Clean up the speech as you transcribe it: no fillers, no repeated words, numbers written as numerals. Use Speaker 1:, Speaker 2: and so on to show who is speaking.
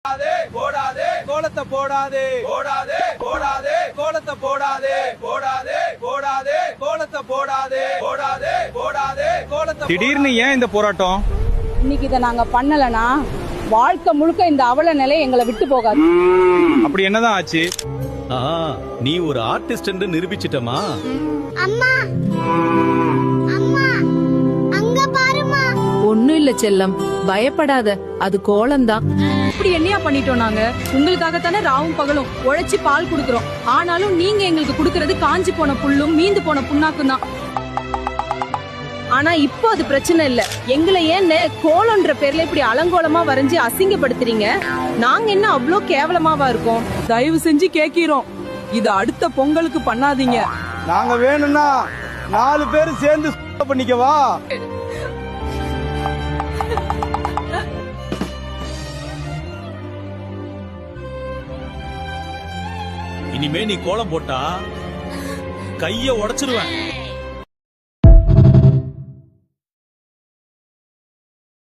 Speaker 1: போடாதே கோலத்தை போடாதே போடாதே போடாதே கோலத்தை போடாதே போடாதே போடாதே கோலத்தை போடாதே போடாதே போடாதே கோலத்தை. திடீர்னு ஏன் இந்த போராட்டம்?
Speaker 2: இன்னைக்கு இதை நாங்க பண்ணலனா வாழ்க்கை முழுக்க இந்த அவல நிலை எங்களை விட்டு போகாது.
Speaker 1: அப்படி என்னதான் ஆச்சு?
Speaker 3: நீ ஒரு ஆர்டிஸ்ட் என்று நிரூபிச்சிட்டமா?
Speaker 4: அம்மா அம்மா அங்க பாருமா.
Speaker 5: ஒண்ணும் இல்ல செல்லம், பயப்படாத, அது கோலம்தான்.
Speaker 2: இப்படி என்னையா பண்ணிட்டோம் நாங்க? உங்களுக்காகத்தானே ராவும் பகலும் உழைச்சி பால் குடுக்கறோம். ஆனாலும் நீங்க எங்களுக்கு குடுக்கறது காஞ்சி போன புல்லும் மீந்து போன புண்ணாக்கும் தான். ஆனா இப்போ அது பிரச்சனை இல்ல. எங்களை ஏன்னு கோலம்ன்ற பேர்ல இப்படி அலங்கோலமா வரைஞ்சு அசிங்கப்படுத்துறீங்க? நாங்க என்ன அவ்வளோ கேவலமாவா இருக்கோம்?
Speaker 6: தயவு செஞ்சு கேக்கிறோம், இது அடுத்த பொங்கலுக்கு பண்ணாதீங்க.
Speaker 1: நாங்க வேணும்னா 4 பேரும் சேர்ந்து பண்ணிக்கவா?
Speaker 3: இனிமே நீ கோலம் போட்டா கைய உடைச்சிருவேன்.